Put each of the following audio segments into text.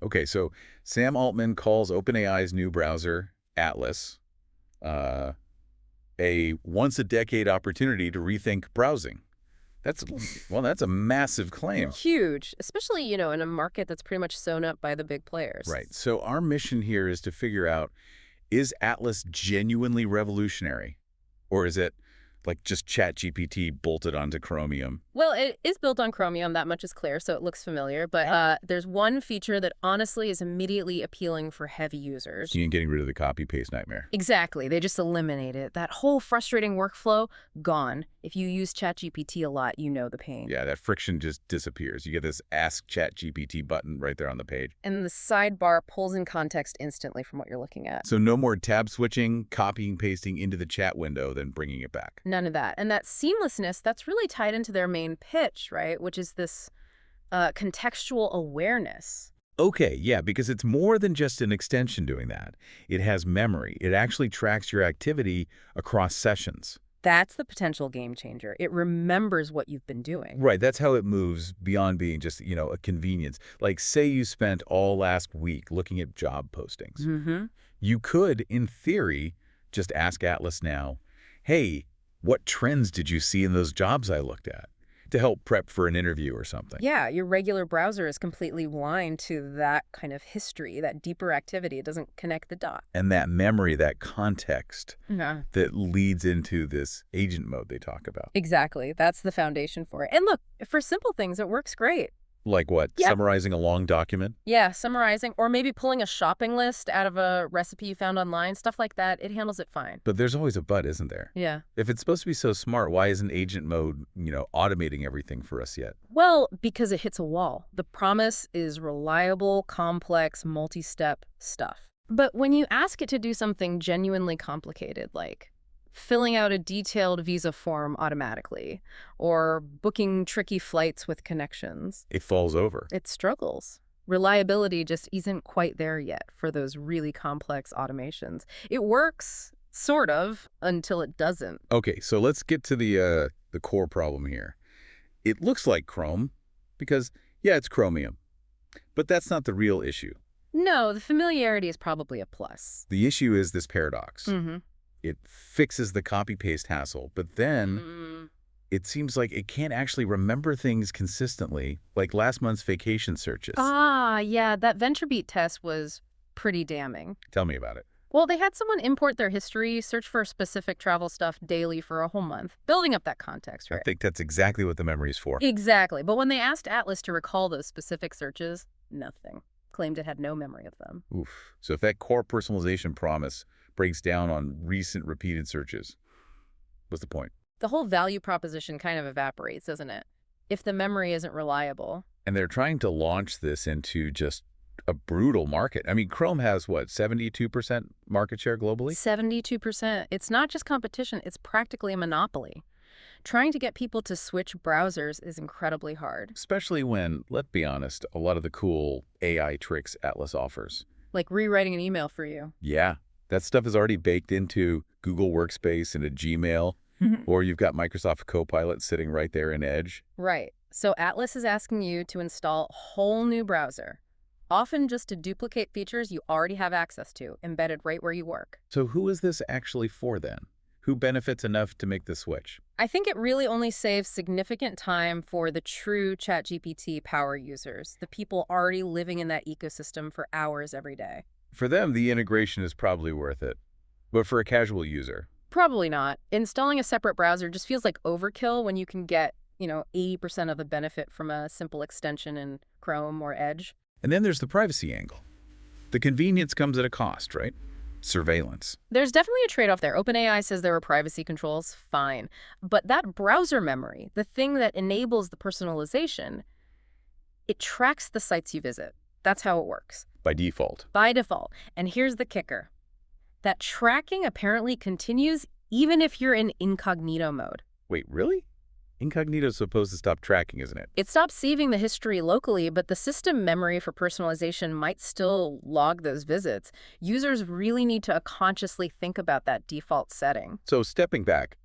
Okay, so Sam Altman calls OpenAI's new browser, Atlas, uh, a once-a-decade opportunity to rethink browsing. That's, well, that's a massive claim. Huge, especially, in a market that's pretty much sewn up by the big players. Right. So our mission here is to figure out, is Atlas genuinely revolutionary? Or is it like just ChatGPT bolted onto Chromium? Well, it is built on Chromium, that much is clear, so it looks familiar. But there's one feature that honestly is immediately appealing for heavy users. You mean getting rid of the copy-paste nightmare? Exactly. They just eliminate it. That whole frustrating workflow, gone. If you use ChatGPT a lot, you know the pain. Yeah, that friction just disappears. You get this Ask ChatGPT button right there on the page. And the sidebar pulls in context instantly from what you're looking at. So no more tab switching, copying, pasting into the chat window, then bringing it back. None of that. And that seamlessness, that's really tied into their main pitch, right? Which is this contextual awareness. Okay, yeah, because it's more than just an extension doing that. It has memory. It actually tracks your activity across sessions. That's the potential game changer. It remembers what you've been doing. Right, that's how it moves beyond being just, a convenience. Like, say you spent all last week looking at job postings. Mm-hmm. You could, in theory, just ask Atlas now, hey, what trends did you see in those jobs I looked at? To help prep for an interview or something. Yeah, your regular browser is completely blind to that kind of history, that deeper activity. It doesn't connect the dots. And that memory, that context Yeah. that leads into this agent mode they talk about. Exactly. That's the foundation for it. And look, for simple things, it works great. Like what? Yeah. Summarizing a long document? Yeah, summarizing, or maybe pulling a shopping list out of a recipe you found online, stuff like that. It handles it fine. But there's always a but, isn't there? Yeah. If it's supposed to be so smart, why isn't agent mode, automating everything for us yet? Well, because it hits a wall. The promise is reliable, complex, multi-step stuff. But when you ask it to do something genuinely complicated, like filling out a detailed visa form automatically, or booking tricky flights with connections, It falls over. it struggles. Reliability just isn't quite there yet for those really complex automations. It works, sort of, until it doesn't. Okay, so let's get to the core problem here. It looks like Chrome because, yeah, it's Chromium. But that's not the real issue. No, the familiarity is probably a plus. The issue is this paradox. Mm-hmm. It fixes the copy-paste hassle, but then it seems like it can't actually remember things consistently, like last month's vacation searches. Yeah, that VentureBeat test was pretty damning. Tell me about it. Well, they had someone import their history, search for specific travel stuff daily for a whole month, building up that context, I right? think that's exactly what the memory is for. Exactly. But when they asked Atlas to recall those specific searches, nothing. Claimed it had no memory of them. Oof. So if that core personalization promise breaks down on recent repeated searches, what's the point? The whole value proposition kind of evaporates, doesn't it? If the memory isn't reliable. And they're trying to launch this into just a brutal market. I mean, Chrome has, what, 72% market share globally? 72%. It's not just competition, it's practically a monopoly. Trying to get people to switch browsers is incredibly hard. Especially when, let's be honest, a lot of the cool AI tricks Atlas offers. Like rewriting an email for you. Yeah, that stuff is already baked into Google Workspace and a Gmail, or you've got Microsoft Copilot sitting right there in Edge. Right. So Atlas is asking you to install a whole new browser, often just to duplicate features you already have access to, embedded right where you work. So who is this actually for then? Who benefits enough to make the switch? I think it really only saves significant time for the true ChatGPT power users, the people already living in that ecosystem for hours every day. For them, the integration is probably worth it. But for a casual user, Probably not. Installing a separate browser just feels like overkill when you can get, 80% of the benefit from a simple extension in Chrome or Edge. and then there's the privacy angle. The convenience comes at a cost, right? Surveillance. There's definitely a trade-off there. OpenAI says there are privacy controls, fine. But that browser memory, the thing that enables the personalization, it tracks the sites you visit. That's how it works. By default. By default. And here's the kicker. That tracking apparently continues even if you're in incognito mode. Wait, really? Incognito's supposed to stop tracking, isn't it? It stops saving the history locally, but the system memory for personalization might still log those visits. Users really need to consciously think about that default setting. So stepping back,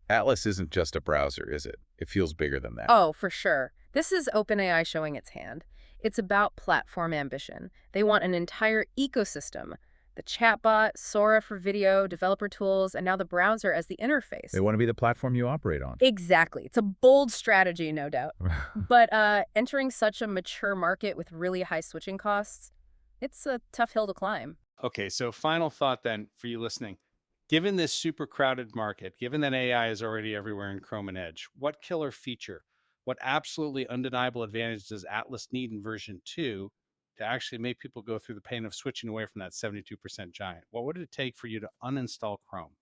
Atlas isn't just a browser, is it? It feels bigger than that. Oh, for sure. This is OpenAI showing its hand. It's about platform ambition. They want an entire ecosystem. The chatbot, Sora for video, developer tools, and now the browser as the They interface. want to be the platform you operate on. Exactly. It's a bold strategy, no doubt. But entering such a mature market with really high switching costs, it's a tough hill to climb. Okay, so final thought then for you listening. Given this super crowded market, given that AI is already everywhere in Chrome and Edge, what killer feature, what absolutely undeniable advantage does Atlas need in version 2 to actually make people go through the pain of switching away from that 72% giant? What would it take for you to uninstall Chrome?